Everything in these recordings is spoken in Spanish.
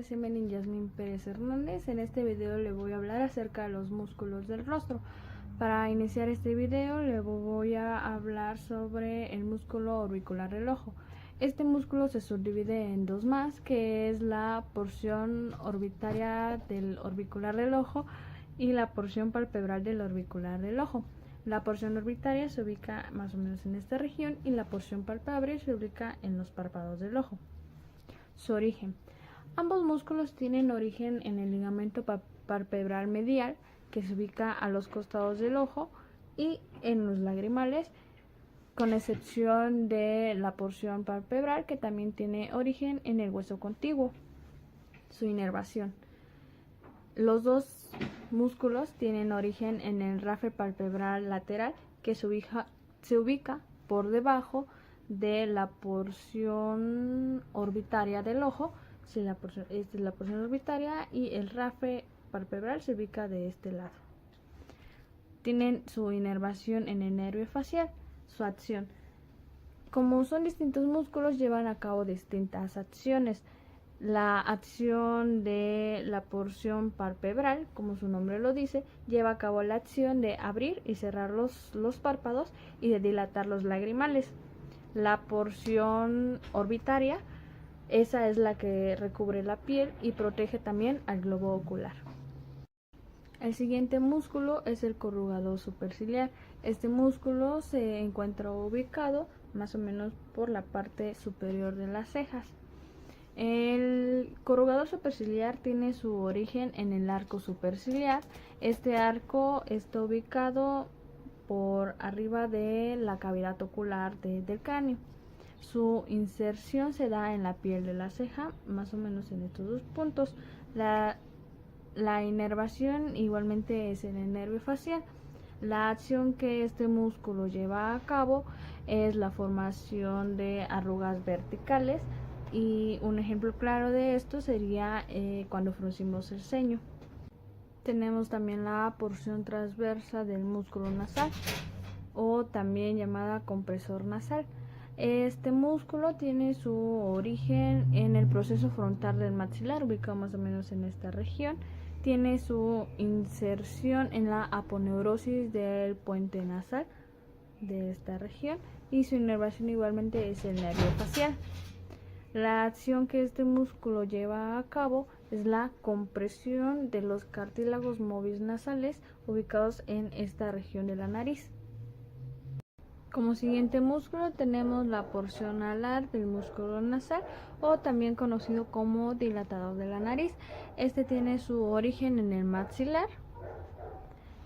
tardes, soy Yasmín Pérez Hernández. En este video le voy a hablar acerca de los músculos del rostro. Para iniciar este video le voy a hablar sobre el músculo orbicular del ojo. Este músculo se subdivide en dos más, que es la porción orbitaria del orbicular del ojo y la porción palpebral del orbicular del ojo. La porción orbitaria se ubica más o menos en esta región y la porción palpable se ubica en los párpados del ojo. Su origen. Ambos músculos tienen origen en el ligamento palpebral medial, que se ubica a los costados del ojo y en los lagrimales, con excepción de la porción palpebral, que también tiene origen en el hueso contiguo. Su inervación. Los dos músculos tienen origen en el rafe palpebral lateral, que se ubica por debajo de la porción orbitaria del ojo. Esta es la porción orbitaria y el rafe palpebral se ubica de este lado. Tienen su inervación en el nervio facial. Su acción. Como son distintos músculos, llevan a cabo distintas acciones. La acción de la porción palpebral, como su nombre lo dice, lleva a cabo la acción de abrir y cerrar los párpados y de dilatar los lagrimales. La porción orbitaria, esa es la que recubre la piel y protege también al globo ocular. El siguiente músculo es el corrugador superciliar. Este músculo se encuentra ubicado más o menos por la parte superior de las cejas. El corrugador superciliar tiene su origen en el arco superciliar. Este arco está ubicado por arriba de la cavidad ocular del cráneo. Su inserción se da en la piel de la ceja, más o menos en estos dos puntos. La inervación igualmente es en el nervio facial. La acción que este músculo lleva a cabo es la formación de arrugas verticales, y un ejemplo claro de esto sería cuando fruncimos el ceño. Tenemos también la porción transversa del músculo nasal, o también llamada compresor nasal. Este músculo tiene su origen en el proceso frontal del maxilar, ubicado más o menos en esta región. Tiene su inserción en la aponeurosis del puente nasal de esta región, y su inervación igualmente es el nervio facial. La acción que este músculo lleva a cabo es la compresión de los cartílagos móviles nasales ubicados en esta región de la nariz. Como siguiente músculo tenemos la porción alar del músculo nasal, o también conocido como dilatador de la nariz. Este tiene su origen en el maxilar,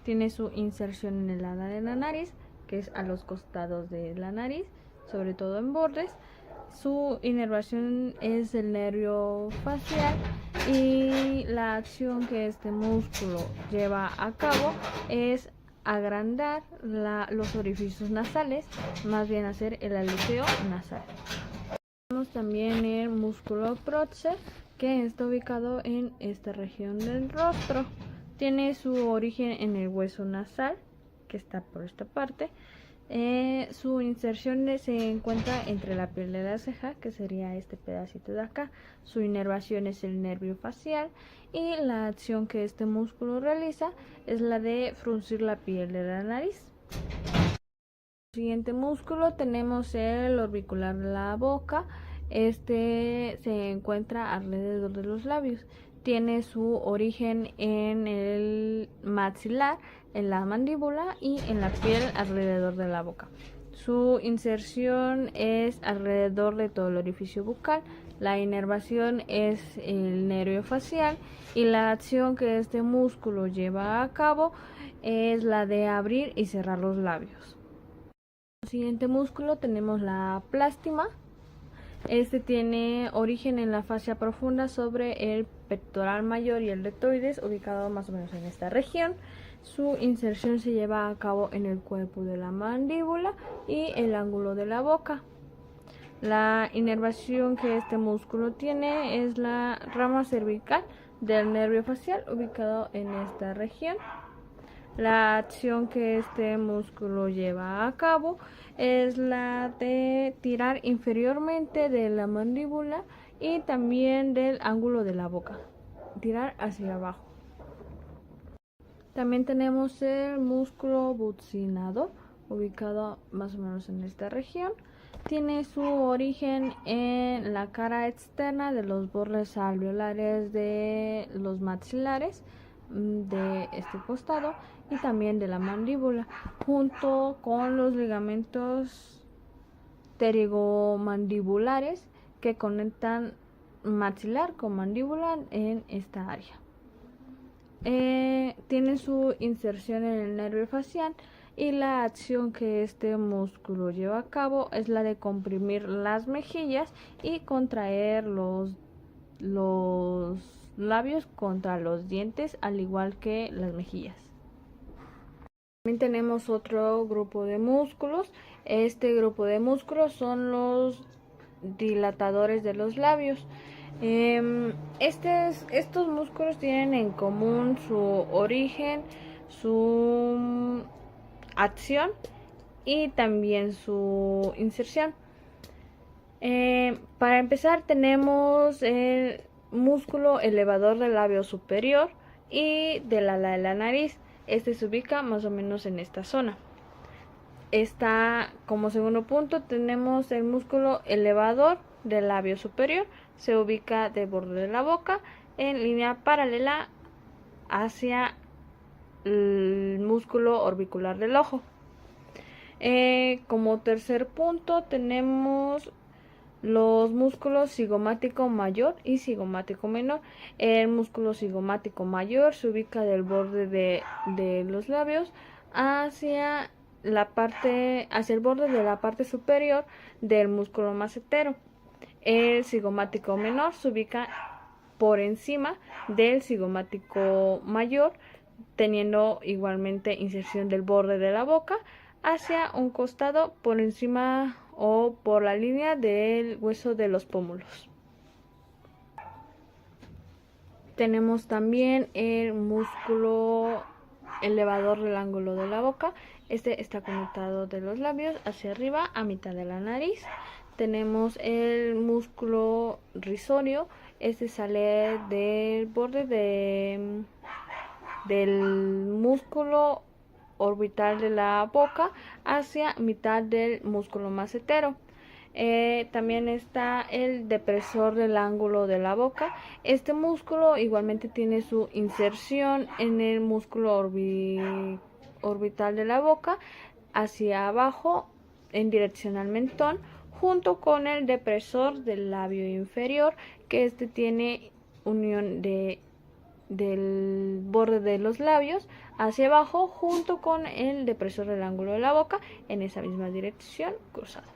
tiene su inserción en el ala de la nariz, que es a los costados de la nariz, sobre todo en bordes. Su inervación es el nervio facial, y la acción que este músculo lleva a cabo es agrandar los orificios nasales, más bien hacer el aleteo nasal. Tenemos también el músculo prócer, que está ubicado en esta región del rostro. Tiene su origen en el hueso nasal, que está por esta parte. Su inserción se encuentra entre la piel de la ceja, que sería este pedacito de acá. Su inervación es el nervio facial, y la acción que este músculo realiza es la de fruncir la piel de la nariz. Siguiente músculo tenemos el orbicular de la boca. Este se encuentra alrededor de los labios. Tiene su origen en el maxilar, en la mandíbula y en la piel alrededor de la boca. Su inserción es alrededor de todo el orificio bucal. La inervación es el nervio facial, y la acción que este músculo lleva a cabo es la de abrir y cerrar los labios. Como siguiente músculo tenemos la plástima. Este tiene origen en la fascia profunda sobre el pectoral mayor y el deltoides, ubicado más o menos en esta región. Su inserción se lleva a cabo en el cuerpo de la mandíbula y el ángulo de la boca. La inervación que este músculo tiene es la rama cervical del nervio facial, ubicado en esta región. La acción que este músculo lleva a cabo es la de tirar inferiormente de la mandíbula y también del ángulo de la boca, tirar hacia abajo. También tenemos el músculo buccinador, ubicado más o menos en esta región. Tiene su origen en la cara externa de los bordes alveolares de los maxilares de este costado y también de la mandíbula, junto con los ligamentos pterigomandibulares que conectan maxilar con mandíbula en esta área. Tiene su inserción en el nervio facial y la acción que este músculo lleva a cabo es la de comprimir las mejillas y contraer los labios contra los dientes, al igual que las mejillas. También tenemos otro grupo de músculos. Este grupo de músculos son los dilatadores de los labios. Estos músculos tienen en común su origen, su acción y también su inserción. Para empezar tenemos el músculo elevador del labio superior y del ala de la nariz. Este se ubica más o menos en esta zona. Como segundo punto tenemos el músculo elevador del labio superior. Se ubica del borde de la boca en línea paralela hacia el músculo orbicular del ojo. Como tercer punto tenemos los músculos cigomático mayor y cigomático menor. El músculo cigomático mayor se ubica del borde de los labios hacia el borde de la parte superior del músculo macetero. El cigomático menor se ubica por encima del cigomático mayor, teniendo igualmente inserción del borde de la boca hacia un costado por encima o por la línea del hueso de los pómulos. Tenemos también el músculo elevador del ángulo de la boca. Este está conectado de los labios hacia arriba a mitad de la nariz. Tenemos el músculo risorio. Este sale del borde del músculo orbital de la boca hacia mitad del músculo macetero. También está el depresor del ángulo de la boca. Este músculo igualmente tiene su inserción en el músculo orbital de la boca hacia abajo en dirección al mentón, junto con el depresor del labio inferior, que este tiene unión del borde de los labios hacia abajo junto con el depresor del ángulo de la boca en esa misma dirección cruzado.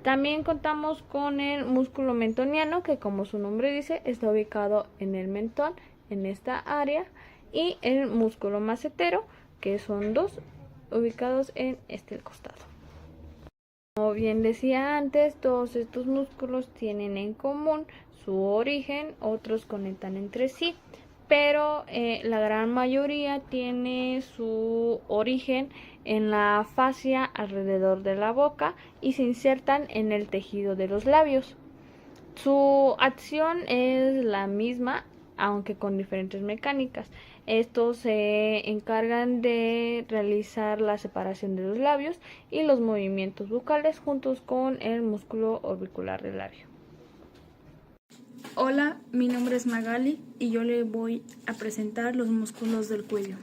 También contamos con el músculo mentoniano, que como su nombre dice está ubicado en el mentón, en esta área, y el músculo macetero, que son dos ubicados en este costado. Como bien decía antes, todos estos músculos tienen en común su origen, otros conectan entre sí, pero la gran mayoría tiene su origen en la fascia alrededor de la boca y se insertan en el tejido de los labios. Su acción es la misma, aunque con diferentes mecánicas. Estos se encargan de realizar la separación de los labios y los movimientos bucales juntos con el músculo orbicular del labio. Hola, mi nombre es Magali y yo le voy a presentar los músculos del cuello.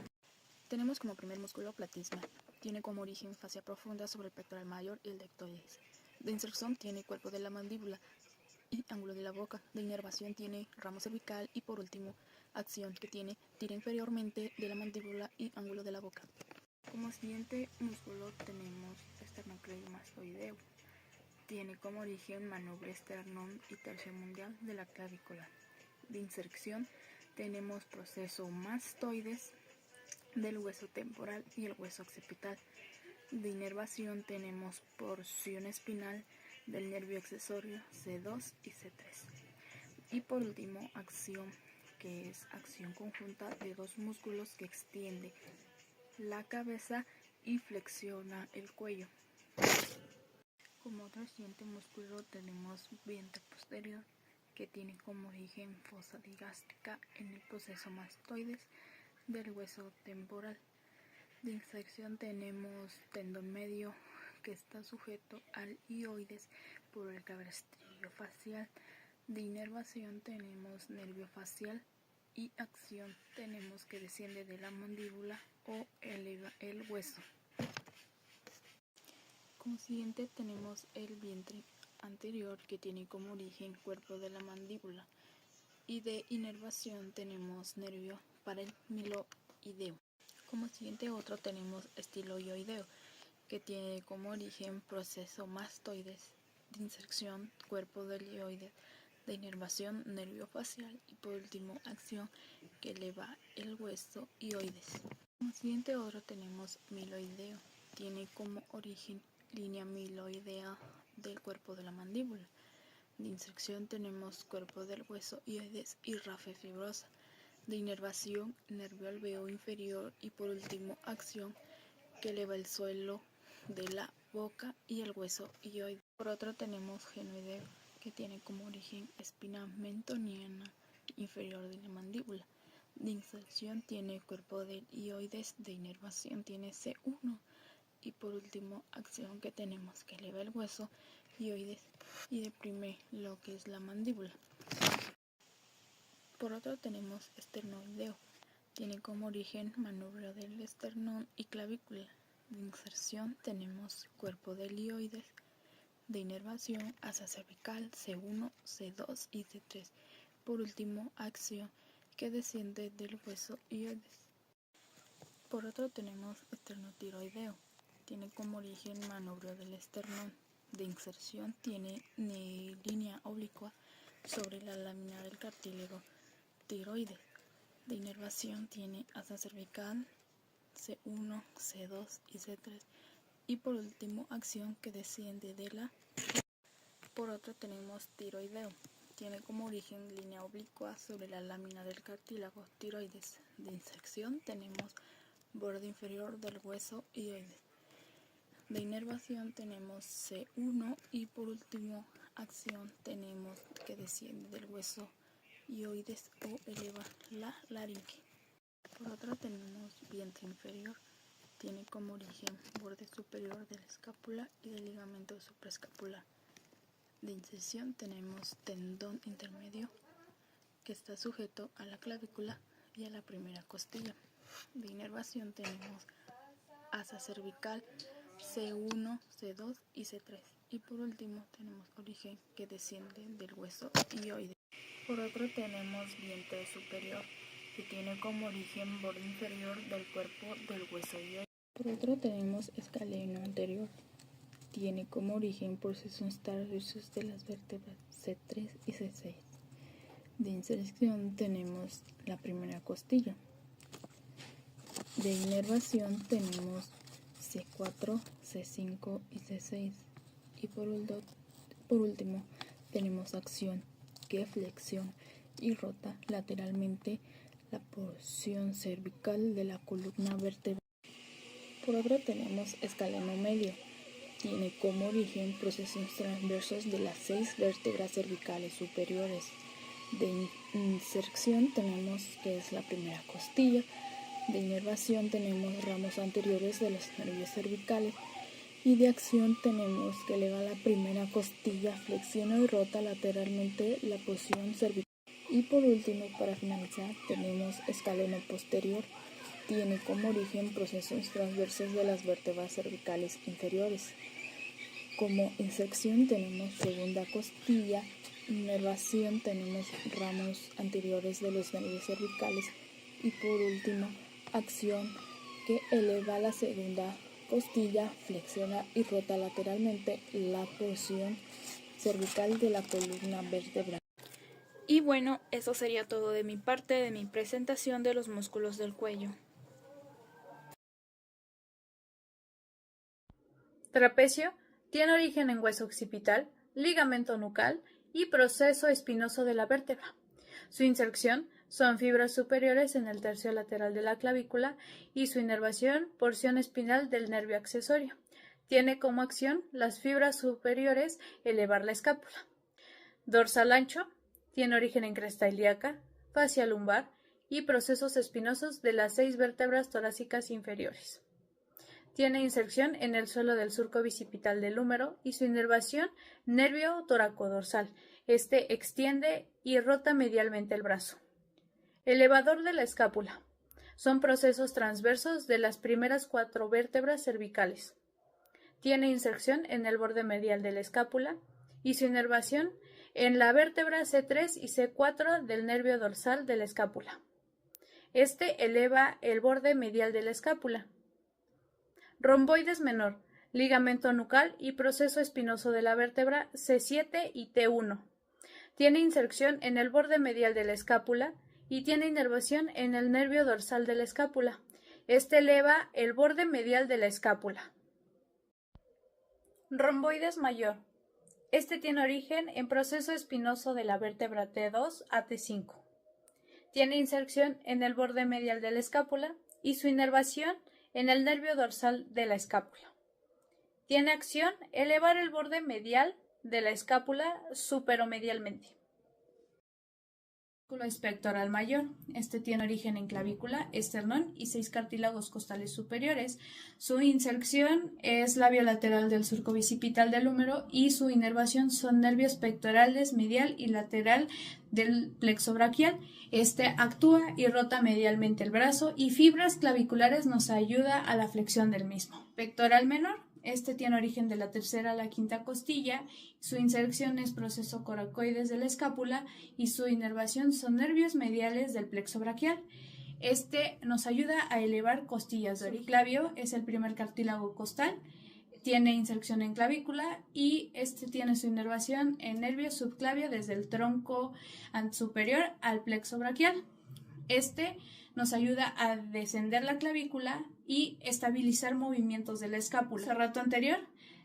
Tenemos como primer músculo platisma. Tiene como origen fascia profunda sobre el pectoral mayor y el deltoides. De inserción tiene cuerpo de la mandíbula y ángulo de la boca. De inervación tiene ramo cervical y por último acción, que tiene tira inferiormente de la mandíbula y ángulo de la boca. Como siguiente músculo tenemos esternocleidomastoideo. Tiene como origen manubre esternón y tercio mundial de la clavícula. De inserción tenemos proceso mastoides del hueso temporal y el hueso occipital. De inervación tenemos porción espinal del nervio accesorio C2 y C3. Y por último, acción, que es acción conjunta de dos músculos que extiende la cabeza y flexiona el cuello. Como otro siguiente músculo tenemos vientre posterior, que tiene como origen fosa digástrica en el proceso mastoides del hueso temporal. De inserción tenemos tendón medio, que está sujeto al hioides por el cabestrillo facial. De inervación tenemos nervio facial, y acción tenemos que desciende de la mandíbula o eleva el hueso. Como siguiente tenemos el vientre anterior, que tiene como origen cuerpo de la mandíbula, y de inervación tenemos nervio paramiloideo. Como siguiente otro tenemos estiloideo, que tiene como origen proceso mastoides. De inserción cuerpo del hioides, de inervación nervio facial, y por último acción que eleva el hueso hioides. Como siguiente otro tenemos miloideo, tiene como origen línea miloidea del cuerpo de la mandíbula. De inserción tenemos cuerpo del hueso hioides y rafe fibrosa. De inervación nervio alveo inferior, y por último acción que eleva el suelo de la boca y el hueso hioides. Por otro tenemos genoideo, que tiene como origen espina mentoniana inferior de la mandíbula. De inserción tiene cuerpo del hioides, de inervación tiene C1, y por último acción que tenemos que eleva el hueso hioides y deprime lo que es la mandíbula. Por otro tenemos esternoideo, tiene como origen manubrio del esternón y clavícula. De inserción tenemos cuerpo del hioides, de inervación asa cervical C1, C2 y C3. Por último acción que desciende del hueso hioides. Por otro tenemos esternotiroideo, tiene como origen manubrio del esternón. De inserción tiene línea oblicua sobre la lámina del cartílago tiroides. De inervación tiene asa cervical C1, C2 y C3, y por último acción que desciende de la. Por otro tenemos tiroideo, tiene como origen línea oblicua sobre la lámina del cartílago tiroides. De inserción tenemos borde inferior del hueso hioides. De inervación tenemos C1, y por último acción tenemos que desciende del hueso hioides o eleva la laringe. Por otro tenemos vientre inferior, tiene como origen borde superior de la escápula y del ligamento supraescapular. De inserción tenemos tendón intermedio, que está sujeto a la clavícula y a la primera costilla. De inervación tenemos asa cervical C1, C2 y C3, y por último tenemos origen que desciende del hueso hioides. Por otro tenemos vientre superior, que tiene como origen borde inferior del cuerpo del hueso hioides. Por otro tenemos escaleno anterior, tiene como origen procesos transversos de las vértebras C3 y C6. De inserción tenemos la primera costilla. De inervación tenemos C4, C5 y C6. Y por último tenemos acción que flexiona y rota lateralmente la porción cervical de la columna vertebral. Por otro tenemos escaleno medio, tiene como origen procesos transversos de las 6 vértebras cervicales superiores. De inserción tenemos que es la primera costilla. De inervación tenemos ramos anteriores de los nervios cervicales, y de acción tenemos que eleva la primera costilla, flexiona y rota lateralmente la porción cervical. Y por último, para finalizar, tenemos escaleno posterior, tiene como origen procesos transversos de las vértebras cervicales inferiores. Como inserción tenemos segunda costilla, inervación tenemos ramos anteriores de los nervios cervicales, y por último acción que eleva la segunda costilla, flexiona y rota lateralmente la porción cervical de la columna vertebral. Y bueno, eso sería todo de mi parte de mi presentación de los músculos del cuello. Trapecio tiene origen en hueso occipital, ligamento nucal y proceso espinoso de la vértebra. Su inserción son fibras superiores en el tercio lateral de la clavícula, y su inervación porción espinal del nervio accesorio. Tiene como acción las fibras superiores elevar la escápula. Dorsal ancho, tiene origen en cresta ilíaca, fascia lumbar y procesos espinosos de las 6 vértebras torácicas inferiores. Tiene inserción en el suelo del surco bicipital del húmero y su inervación nervio toracodorsal. Este extiende y rota medialmente el brazo. Elevador de la escápula. Son procesos transversos de las primeras 4 vértebras cervicales. Tiene inserción en el borde medial de la escápula y su inervación en la vértebra C3 y C4 del nervio dorsal de la escápula. Este eleva el borde medial de la escápula. Romboides menor, ligamento nucal y proceso espinoso de la vértebra C7 y T1. Tiene inserción en el borde medial de la escápula y tiene inervación en el nervio dorsal de la escápula. Este eleva el borde medial de la escápula. Romboides mayor. Este tiene origen en proceso espinoso de la vértebra T2 a T5. Tiene inserción en el borde medial de la escápula y su inervación en el nervio dorsal de la escápula. Tiene acción elevar el borde medial de la escápula superomedialmente. Músculo espectoral mayor. Este tiene origen en clavícula, esternón y 6 cartílagos costales superiores. Su inserción es labio lateral del surco bicipital del húmero y su inervación son nervios pectorales medial y lateral del plexo braquial. Este actúa y rota medialmente el brazo y fibras claviculares nos ayuda a la flexión del mismo. Pectoral menor. Este tiene origen de la tercera a la quinta costilla, su inserción es proceso coracoides de la escápula y su inervación son nervios mediales del plexo braquial. Este nos ayuda a elevar costillas de origen. Subclavio es el primer cartílago costal, tiene inserción en clavícula y este tiene su inervación en nervio subclavio desde el tronco superior al plexo braquial. Este nos ayuda a descender la clavícula y estabilizar movimientos de la escápula. Serrato anterior,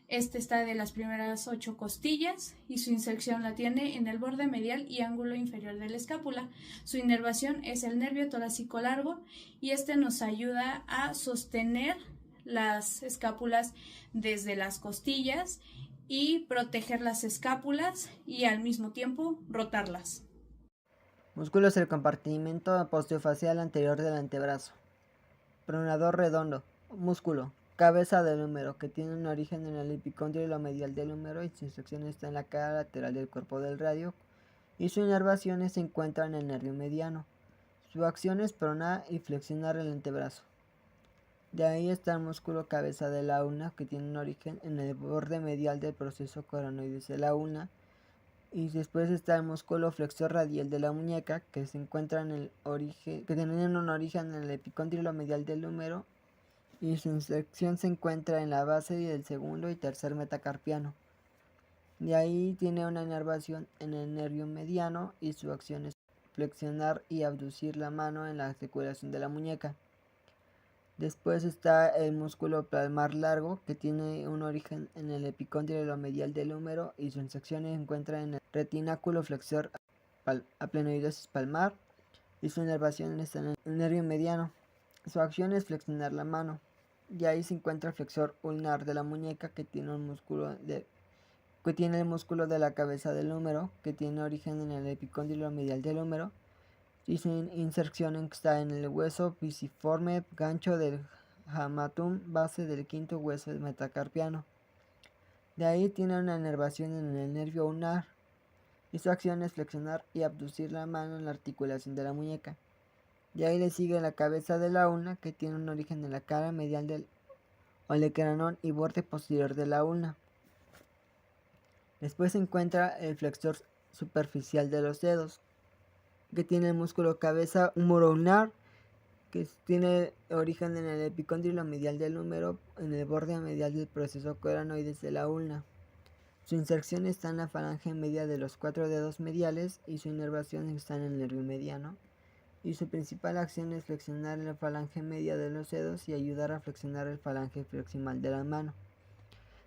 este está de las primeras 8 costillas y su inserción la tiene en el borde medial y ángulo inferior de la escápula. Su inervación es el nervio torácico largo y este nos ayuda a sostener las escápulas desde las costillas y proteger las escápulas y al mismo tiempo rotarlas. Músculos del compartimento postiofacial anterior del antebrazo. Pronador redondo. Músculo. Cabeza del húmero, que tiene un origen en el epicóndilo medial del húmero y su inserción está en la cara lateral del cuerpo del radio y su inervación se encuentra en el nervio mediano. Su acción es pronar y flexionar el antebrazo. De ahí está el músculo cabeza de la ulna, que tiene un origen en el borde medial del proceso coronoides de la ulna. Y después está el músculo flexor radial de la muñeca, que se encuentra en el origen, que tienen un origen en el epicóndilo medial del húmero y su inserción se encuentra en la base del segundo y tercer metacarpiano. De ahí tiene una inervación en el nervio mediano y su acción es flexionar y abducir la mano en la articulación de la muñeca. Después está el músculo palmar largo, que tiene un origen en el epicóndilo medial del húmero y su inserción se encuentra en el retináculo flexor aplenoidosis palmar y su inervación está en el nervio mediano. Su acción es flexionar la mano. Y ahí se encuentra el flexor ulnar de la muñeca, que tiene el músculo de la cabeza del húmero, que tiene origen en el epicóndilo medial del húmero y su inserción está en el hueso pisiforme gancho del hamatum, base del quinto hueso metacarpiano. De ahí tiene una inervación en el nervio ulnar y su acción es flexionar y abducir la mano en la articulación de la muñeca. De ahí le sigue la cabeza de la ulna, que tiene un origen en la cara medial del olecranón y borde posterior de la ulna. Después se encuentra el flexor superficial de los dedos, que tiene el músculo cabeza humoroulnar, que tiene origen en el epicóndilo medial del húmero, en el borde medial del proceso coronoides de la ulna. Su inserción está en la falange media de los 4 dedos mediales y su inervación está en el nervio mediano. Y su principal acción es flexionar la falange media de los dedos y ayudar a flexionar el falange proximal de la mano.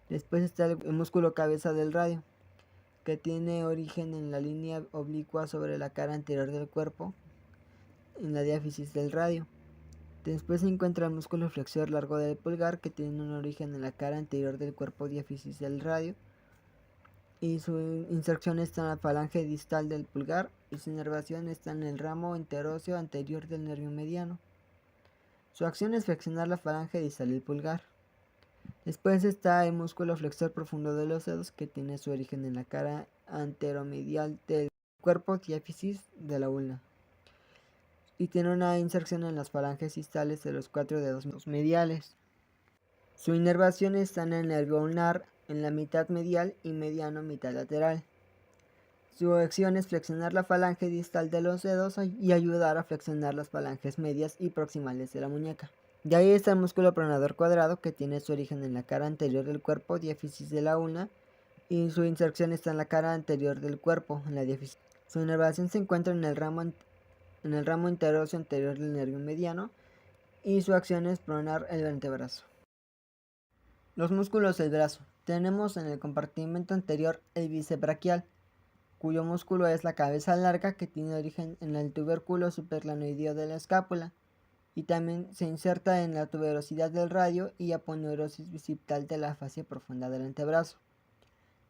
Después está el músculo cabeza del radio, que tiene origen en la línea oblicua sobre la cara anterior del cuerpo, en la diáfisis del radio. Después se encuentra el músculo flexor largo del pulgar, que tiene un origen en la cara anterior del cuerpo diáfisis del radio, y su inserción está en la falange distal del pulgar, y su inervación está en el ramo interóseo anterior del nervio mediano. Su acción es flexionar la falange distal del pulgar. Después está el músculo flexor profundo de los dedos, que tiene su origen en la cara anteromedial del cuerpo diáfisis de la ulna, y tiene una inserción en las falanges distales de los 4 dedos mediales. Su inervación está en el nervio ulnar, en la mitad medial y mediano mitad lateral. Su acción es flexionar la falange distal de los dedos y ayudar a flexionar las falanges medias y proximales de la muñeca. De ahí está el músculo pronador cuadrado, que tiene su origen en la cara anterior del cuerpo diáfisis de la ulna, y su inserción está en la cara anterior del cuerpo, en la diáfisis. Su inervación se encuentra en el ramo interóseo anterior del nervio mediano, y su acción es pronar el antebrazo. Los músculos del brazo. Tenemos en el compartimento anterior el bíceps braquial, cuyo músculo es la cabeza larga, que tiene origen en el tubérculo superglanoideo de la escápula, y también se inserta en la tuberosidad del radio y aponeurosis bicipital de la fascia profunda del antebrazo.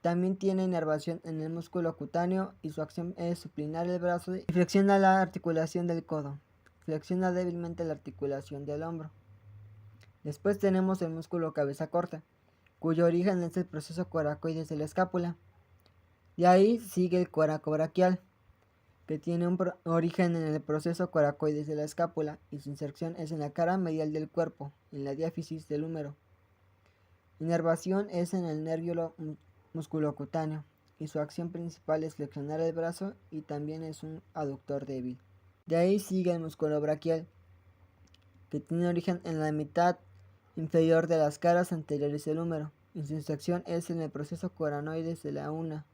También tiene inervación en el músculo cutáneo, y su acción es suplinar el brazo y flexiona la articulación del codo. Flexiona débilmente la articulación del hombro. Después tenemos el músculo cabeza corta, cuyo origen es el proceso coracoides de la escápula. De ahí sigue el coracobraquial, que tiene un origen en el proceso coracoides de la escápula, y su inserción es en la cara medial del cuerpo, en la diáfisis del húmero. Inervación es en el nervio musculocutáneo, y su acción principal es flexionar el brazo, y también es un aductor débil. De ahí sigue el músculo braquial, que tiene origen en la mitad inferior de las caras anteriores del húmero, y su inserción es en el proceso coranoides de la ulna.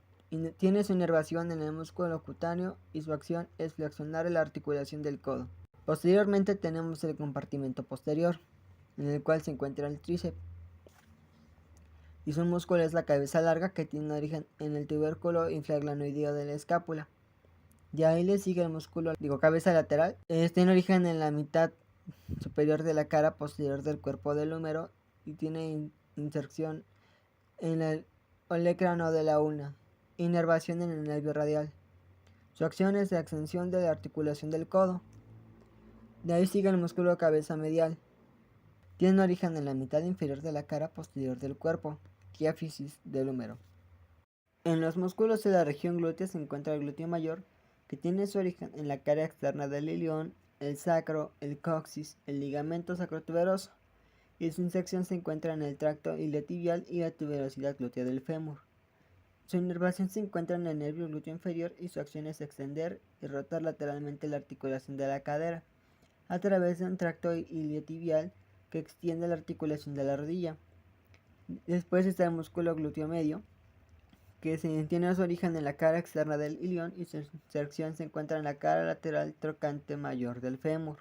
Tiene su inervación en el músculo cutáneo, y su acción es flexionar la articulación del codo. Posteriormente tenemos el compartimento posterior, en el cual se encuentra el tríceps, y su músculo es la cabeza larga, que tiene origen en el tubérculo infraglanoideo de la escápula. De ahí le sigue el músculo cabeza lateral, tiene origen en la mitad superior de la cara posterior del cuerpo del húmero, y tiene inserción en el olecrano de la ulna. Inervación en el nervio radial. Su acción es la extensión de la articulación del codo. De ahí sigue el músculo cabeza medial. Tiene origen en la mitad inferior de la cara posterior del cuerpo, diáfisis del húmero. En los músculos de la región glútea se encuentra el glúteo mayor, que tiene su origen en la cara externa del ilion, el sacro, el coxis, el ligamento sacrotuberoso, y su inserción se encuentra en el tracto iliotibial y la tuberosidad glútea del fémur. Su inervación se encuentra en el nervio glúteo inferior, y su acción es extender y rotar lateralmente la articulación de la cadera a través de un tracto iliotibial que extiende la articulación de la rodilla. Después está el músculo glúteo medio, que tiene su origen en la cara externa del ilion, y su inserción se encuentra en la cara lateral trocante mayor del fémur.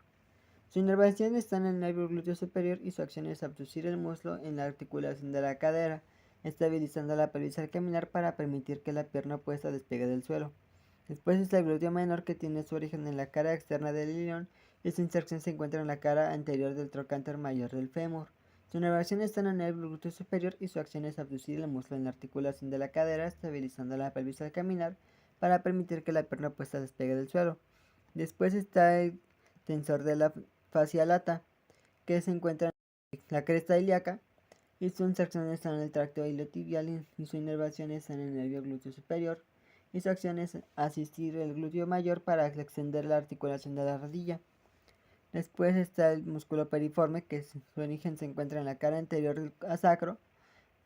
Su inervación está en el nervio glúteo superior, y su acción es abducir el muslo en la articulación de la cadera, estabilizando la pelvis al caminar para permitir que la pierna opuesta despegue del suelo. Después está el glúteo menor, que tiene su origen en la cara externa del ilion, y su inserción se encuentra en la cara anterior del trocánter mayor del fémur. Su inervación está en el nervio glúteo superior, y su acción es abducir el muslo en la articulación de la cadera, estabilizando la pelvis al caminar para permitir que la pierna opuesta despegue del suelo. Después está el tensor de la fascia lata, que se encuentra en la cresta ilíaca, y su inserción está en el tracto iliotibial, y su inervación está en el nervio glúteo superior, y su acción es asistir el glúteo mayor para extender la articulación de la rodilla. Después está el músculo periforme, que su origen se encuentra en la cara anterior del sacro,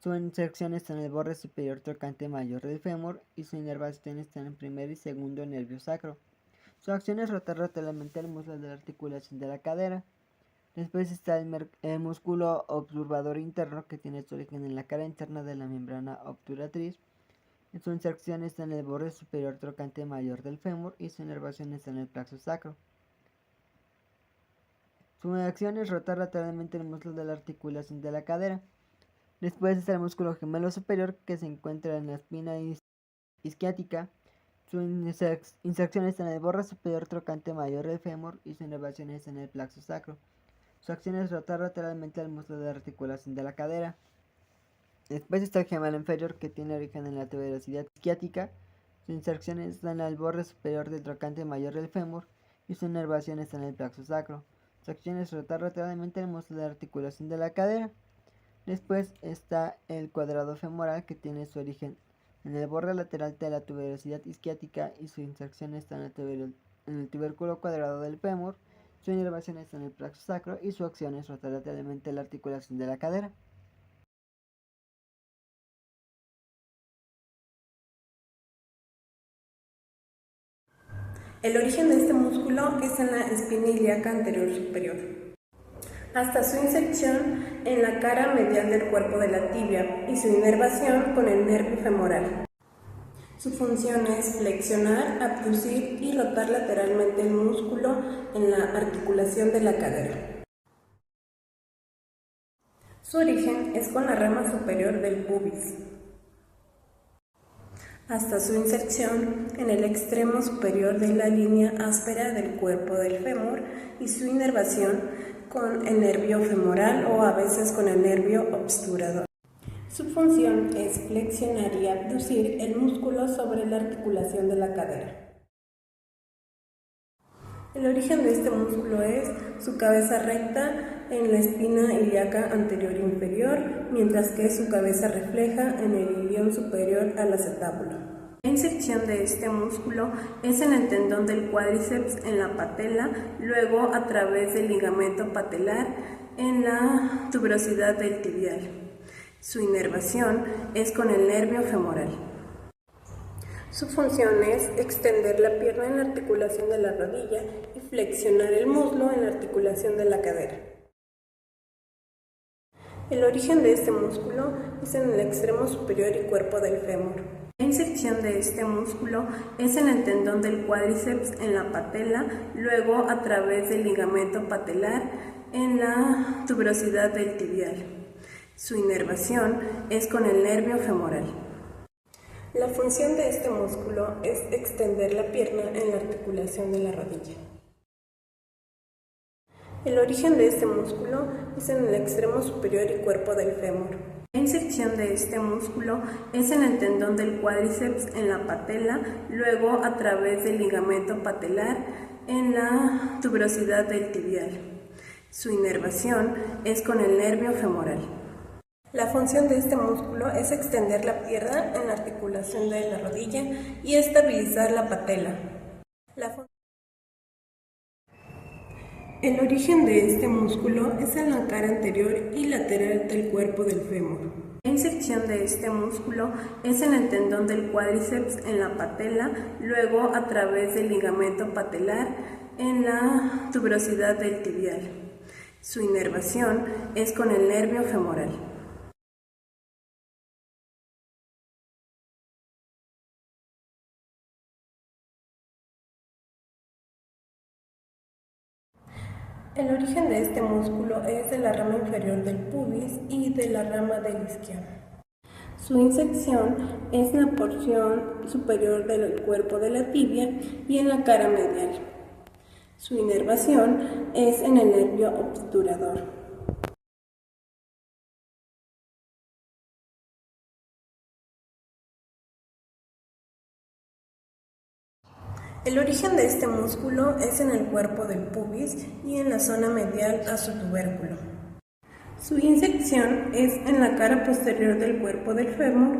su inserción está en el borde superior trocante mayor del fémur, y su inervación está en el primer y segundo nervio sacro. Su acción es rotar lateralmente el muslo de la articulación de la cadera. Después está el músculo obturador interno, que tiene su origen en la cara interna de la membrana obturatriz. Su inserción está en el borde superior trocante mayor del fémur, y su inervación está en el plexo sacro. Su acción es rotar lateralmente el muslo de la articulación de la cadera. Después está el músculo gemelo superior, que se encuentra en la espina isquiática. Su inserción está en el borde superior trocante mayor del fémur, y su inervación está en el plexo sacro. Su acción es rotar lateralmente el músculo de articulación de la cadera. Después está el gemelo inferior, que tiene origen en la tuberosidad isquiática. Su inserción está en el borde superior del trocánter mayor del fémur y su inervación está en el plexo sacro. Su acción es rotar lateralmente el músculo de articulación de la cadera. Después está el cuadrado femoral, que tiene su origen en el borde lateral de la tuberosidad isquiática y su inserción está en el tubérculo cuadrado del fémur. Su inervación está en el plexo sacro y su acción es rotar lateralmente la articulación de la cadera. El origen de este músculo es en la espina ilíaca anterior superior, hasta su inserción en la cara medial del cuerpo de la tibia y su inervación con el nervio femoral. Su función es flexionar, abducir y rotar lateralmente el músculo en la articulación de la cadera. Su origen es con la rama superior del pubis, hasta su inserción en el extremo superior de la línea áspera del cuerpo del fémur y su inervación con el nervio femoral o a veces con el nervio obturador. Su función es flexionar y abducir el músculo sobre la articulación de la cadera. El origen de este músculo es su cabeza recta en la espina ilíaca anterior e inferior, mientras que su cabeza refleja en el ilion superior al acetábulo. La inserción de este músculo es en el tendón del cuádriceps en la patela, luego a través del ligamento patelar en la tuberosidad del tibial. Su inervación es con el nervio femoral. Su función es extender la pierna en la articulación de la rodilla y flexionar el muslo en la articulación de la cadera. El origen de este músculo es en el extremo superior y cuerpo del fémur. La inserción de este músculo es en el tendón del cuádriceps en la patela, luego a través del ligamento patelar en la tuberosidad del tibial. Su inervación es con el nervio femoral. La función de este músculo es extender la pierna en la articulación de la rodilla. El origen de este músculo es en el extremo superior y cuerpo del fémur. La inserción de este músculo es en el tendón del cuádriceps en la patela, luego a través del ligamento patelar en la tuberosidad del tibial. Su inervación es con el nervio femoral. La función de este músculo es extender la pierna en la articulación de la rodilla y estabilizar la patela. El origen de este músculo es en la cara anterior y lateral del cuerpo del fémur. La inserción de este músculo es en el tendón del cuádriceps en la patela, luego a través del ligamento patelar en la tuberosidad del tibial. Su inervación es con el nervio femoral. El origen de este músculo es de la rama inferior del pubis y de la rama del isquion. Su inserción es en la porción superior del cuerpo de la tibia y en la cara medial. Su inervación es en el nervio obturador. El origen de este músculo es en el cuerpo del pubis y en la zona medial a su tubérculo. Su inserción es en la cara posterior del cuerpo del fémur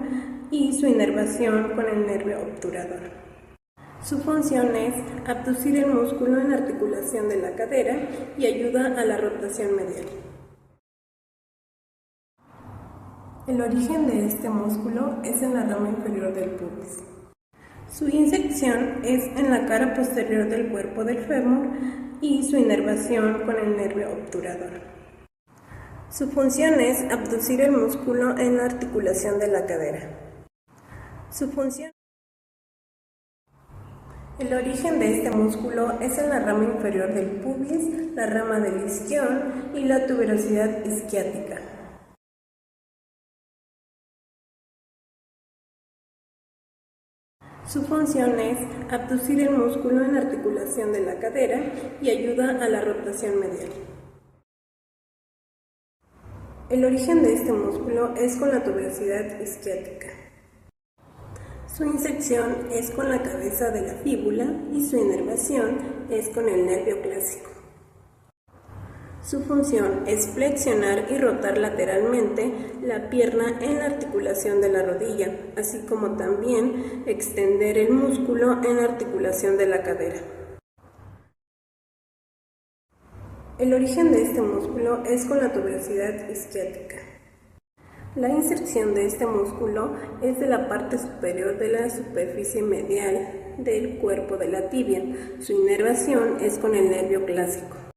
y su inervación con el nervio obturador. Su función es abducir el músculo en la articulación de la cadera y ayuda a la rotación medial. El origen de este músculo es en la rama inferior del pubis. Su inserción es en la cara posterior del cuerpo del fémur y su inervación con el nervio obturador. Su función es abducir el músculo en la articulación de la cadera. El origen de este músculo es en la rama inferior del pubis, la rama del isquion y la tuberosidad isquiática. Su función es abducir el músculo en la articulación de la cadera y ayuda a la rotación medial. El origen de este músculo es con la tuberosidad isquiática. Su inserción es con la cabeza de la fíbula y su inervación es con el nervio clásico. Su función es flexionar y rotar lateralmente la pierna en la articulación de la rodilla, así como también extender el músculo en la articulación de la cadera. El origen de este músculo es con la tuberosidad isquiática. La inserción de este músculo es de la parte superior de la superficie medial del cuerpo de la tibia. Su inervación es con el nervio clásico.